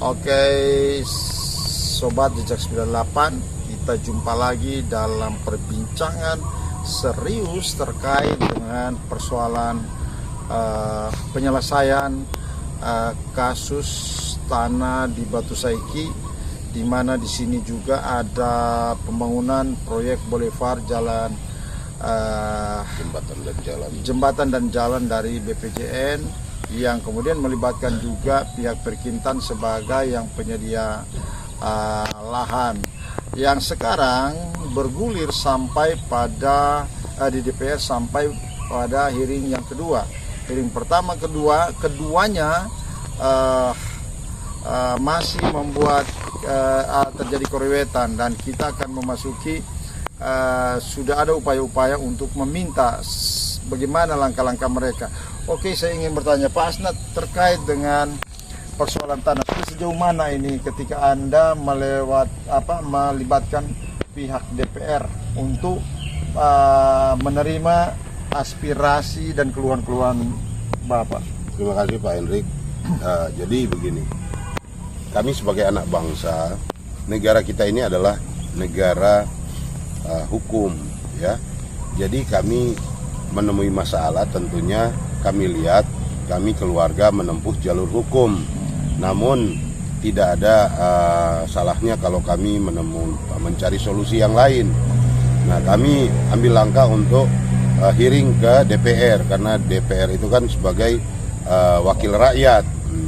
Oke, Sobat Jejak 98, kita jumpa lagi dalam perbincangan serius terkait dengan persoalan penyelesaian kasus tanah di Batu Saiki, di mana di sini juga ada pembangunan proyek boulevard jalan jembatan dan jalan dari BPJN yang kemudian melibatkan juga pihak Perkintan sebagai yang penyedia lahan, yang sekarang bergulir sampai pada di DPR sampai pada hearing yang kedua. Hearing pertama, keduanya masih membuat terjadi keruwetan, dan kita akan memasuki sudah ada upaya-upaya untuk meminta bagaimana langkah-langkah mereka. Oke, saya ingin bertanya Pak Asnat terkait dengan persoalan tanah. Sejauh mana ini ketika Anda melibatkan pihak DPR untuk menerima aspirasi dan keluhan-keluhan Bapak? Terima kasih Pak Hendrik. Jadi begini, kami sebagai anak bangsa, negara kita ini adalah negara hukum, ya. Jadi kami menemui masalah, tentunya kami lihat, kami keluarga menempuh jalur hukum. Namun tidak ada salahnya kalau kami mencari solusi yang lain. Nah, kami ambil langkah untuk hearing ke DPR, karena DPR itu kan sebagai wakil rakyat.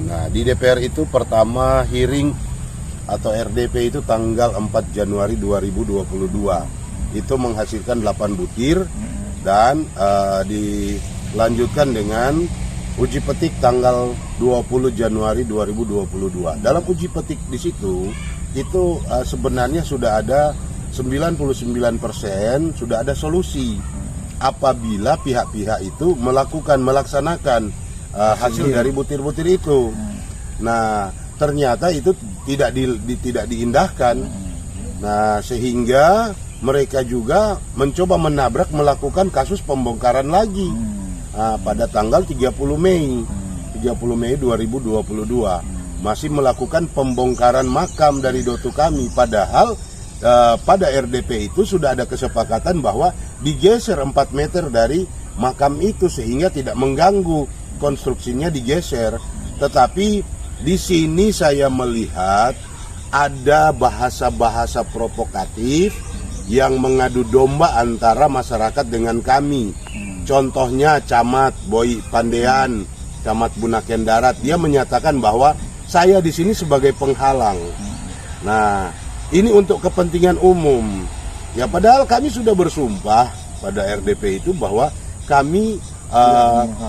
Nah, di DPR itu pertama hearing atau RDP itu tanggal 4 Januari 2022. Itu menghasilkan 8 butir dan dilanjutkan dengan uji petik tanggal 20 Januari 2022. Dalam uji petik di situ itu sebenarnya sudah ada 99% sudah ada solusi apabila pihak-pihak itu melaksanakan hasil dari butir-butir itu. Nah, ternyata itu tidak diindahkan. Nah, sehingga mereka juga mencoba melakukan kasus pembongkaran lagi pada tanggal 30 Mei 2022 masih melakukan pembongkaran makam dari dotu kami, padahal pada RDP itu sudah ada kesepakatan bahwa digeser 4 meter dari makam itu sehingga tidak mengganggu, konstruksinya digeser. Tetapi di sini saya melihat ada bahasa-bahasa provokatif yang mengadu domba antara masyarakat dengan kami. Contohnya Camat Boy Pandean, Camat Bunaken Darat, dia menyatakan bahwa saya di sini sebagai penghalang. Nah, ini untuk kepentingan umum. Ya, padahal kami sudah bersumpah pada RDP itu bahwa kami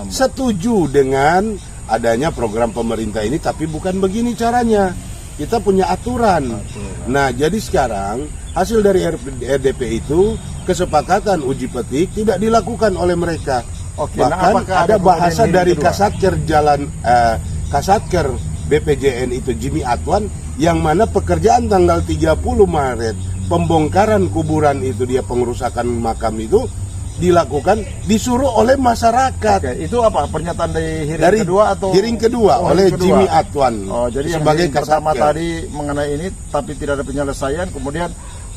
setuju dengan adanya program pemerintah ini, tapi bukan begini caranya. Kita punya aturan. Nah, jadi sekarang hasil dari RDP itu kesepakatan uji petik tidak dilakukan oleh mereka. Oke, bahkan ada bahasa dari Kasatker Kasatker BPJN itu Jimmy Atwan, yang mana pekerjaan tanggal 30 Maret pembongkaran kuburan itu, dia pengerusakan makam itu dilakukan disuruh oleh masyarakat. Oke, itu apa pernyataan dari hearing kedua atau hearing kedua oleh Jimmy Atwan? Oh, jadi sebagai yang pertama tadi mengenai ini tapi tidak ada penyelesaian, kemudian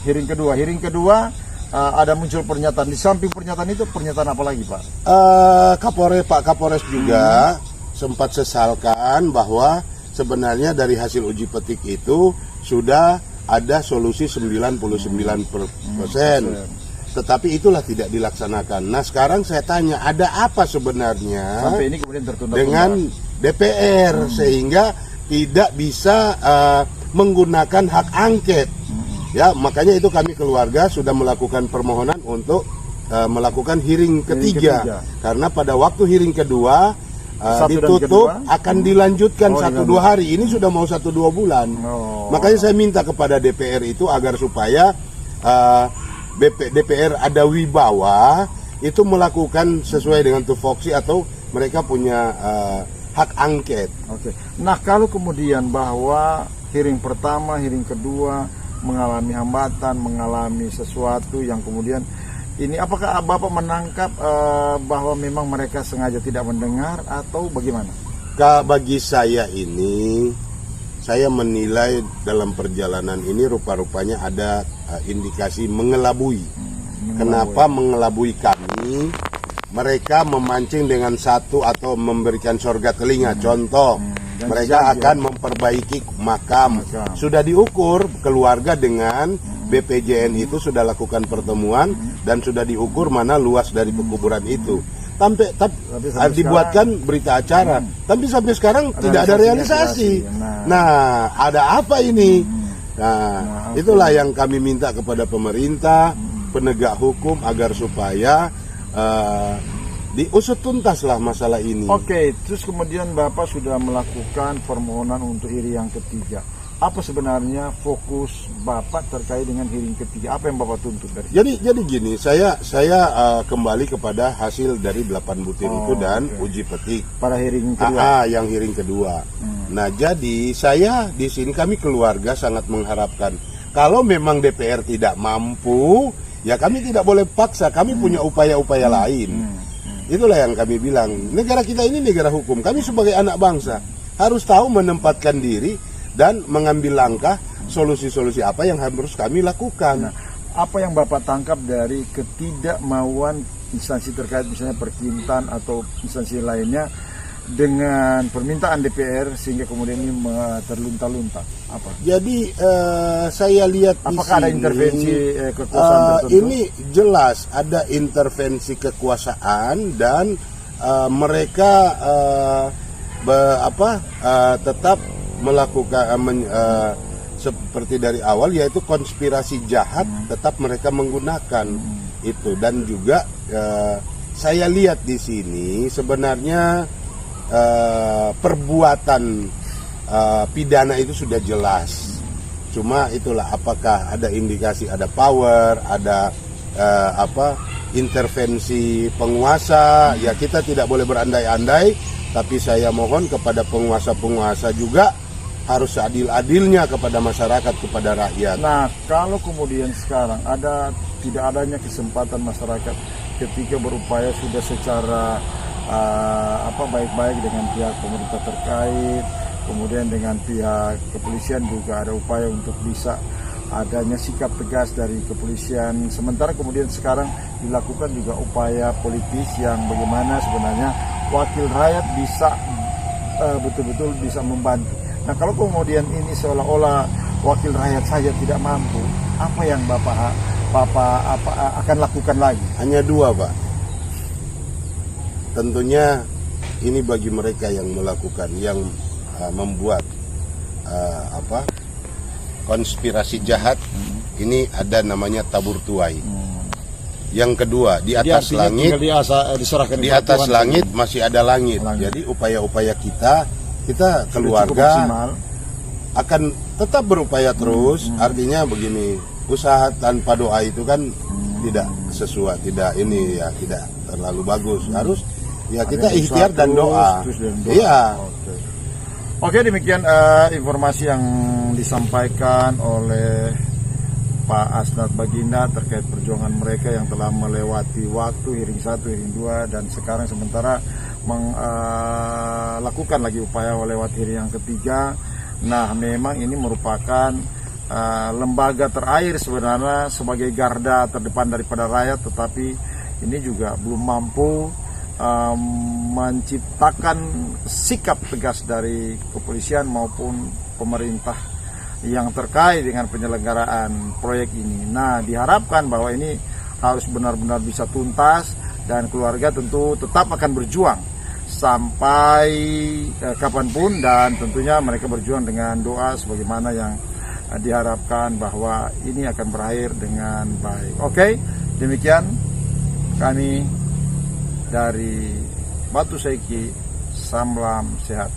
hearing kedua ada muncul pernyataan. Di samping pernyataan itu, pernyataan apa lagi Pak? Pak Kapolres juga sempat sesalkan bahwa sebenarnya dari hasil uji petik itu sudah ada solusi 99%. Tetapi itulah tidak dilaksanakan. Nah, sekarang saya tanya, ada apa sebenarnya sampai ini kemudian tertunda dengan DPR sehingga tidak bisa menggunakan hak angket? Ya, makanya itu kami keluarga sudah melakukan permohonan untuk melakukan hearing ketiga. Karena pada waktu hearing kedua ditutup akan dilanjutkan 1-2 hari. Ini sudah mau 1-2 bulan. Makanya saya minta kepada DPR itu agar supaya DPR ada wibawa itu melakukan sesuai dengan tupoksi atau mereka punya hak angket. Oke. Nah, kalau kemudian bahwa hearing pertama, hearing kedua mengalami hambatan, mengalami sesuatu yang kemudian ini, apakah Bapak menangkap bahwa memang mereka sengaja tidak mendengar atau bagaimana? Bagi saya ini saya menilai dalam perjalanan ini rupa-rupanya ada indikasi mengelabui. Kenapa mengelabui kami? Mereka memancing dengan satu atau memberikan sorga telinga. Contoh, mereka akan memperbaiki makam. Sudah diukur keluarga dengan BPJN itu sudah lakukan pertemuan dan sudah diukur mana luas dari pekuburan itu. Tapi dibuatkan berita acara, tapi sampai sekarang tidak ada realisasi. Nah, ada apa ini? Nah, itulah yang kami minta kepada pemerintah, penegak hukum agar supaya diusut tuntaslah masalah ini. Oke, terus kemudian Bapak sudah melakukan permohonan untuk hearing yang ketiga. Apa sebenarnya fokus Bapak terkait dengan hearing ketiga? Apa yang Bapak tuntut dari? Jadi gini, saya kembali kepada hasil dari 8 butir itu dan uji petik Pada hearing kedua. yang hearing kedua. Nah, jadi saya di sini kami keluarga sangat mengharapkan kalau memang DPR tidak mampu, ya kami tidak boleh paksa. Kami punya upaya-upaya lain. Itulah yang kami bilang. Negara kita ini negara hukum. Kami sebagai anak bangsa harus tahu menempatkan diri dan mengambil langkah solusi-solusi apa yang harus kami lakukan. Nah, apa yang Bapak tangkap dari ketidakmauan instansi terkait misalnya Perkintan atau instansi lainnya dengan permintaan DPR sehingga kemudian ini terlunta-lunta? Apa? Jadi saya lihat apakah ada intervensi kekuasaan tertentu? Ini jelas ada intervensi kekuasaan dan mereka tetap melakukan seperti dari awal, yaitu konspirasi jahat tetap mereka menggunakan itu. Dan juga saya lihat di sini sebenarnya perbuatan pidana itu sudah jelas. Cuma itulah apakah ada indikasi ada power, ada intervensi penguasa, ya kita tidak boleh berandai-andai, tapi saya mohon kepada penguasa-penguasa juga harus seadil-adilnya kepada masyarakat, kepada rakyat. Nah, kalau kemudian sekarang tidak adanya kesempatan masyarakat ketika berupaya sudah secara baik-baik dengan pihak pemerintah terkait, kemudian dengan pihak kepolisian juga ada upaya untuk bisa adanya sikap tegas dari kepolisian. Sementara kemudian sekarang dilakukan juga upaya politis yang bagaimana sebenarnya wakil rakyat bisa betul-betul bisa membantu. Nah, kalau kemudian ini seolah-olah wakil rakyat saja tidak mampu, apa yang Bapak akan lakukan lagi? Hanya dua, Pak. Tentunya ini bagi mereka yang melakukan, yang membuat konspirasi jahat, ini ada namanya tabur tuai. Yang kedua, di atas langit, di atas langit masih ada langit. Jadi upaya-upaya kita keluarga akan tetap berupaya terus. Artinya begini, usaha tanpa doa itu kan tidak sesuai, tidak terlalu bagus. Harus ya kita ikhtiar dan doa. Iya. Oke, demikian informasi yang disampaikan oleh Pak Asnat Baginda terkait perjuangan mereka yang telah melewati waktu hearing 1, hearing 2 dan sekarang sementara melakukan lagi upaya lewat hearing yang ketiga. Nah, memang ini merupakan lembaga terakhir sebenarnya sebagai garda terdepan daripada rakyat, tetapi ini juga belum mampu menciptakan sikap tegas dari kepolisian maupun pemerintah yang terkait dengan penyelenggaraan proyek ini. Nah, diharapkan bahwa ini harus benar-benar bisa tuntas dan keluarga tentu tetap akan berjuang sampai kapanpun, dan tentunya mereka berjuang dengan doa sebagaimana yang diharapkan bahwa ini akan berakhir dengan baik. Oke, demikian kami dari Batu Saiki, salam sehat.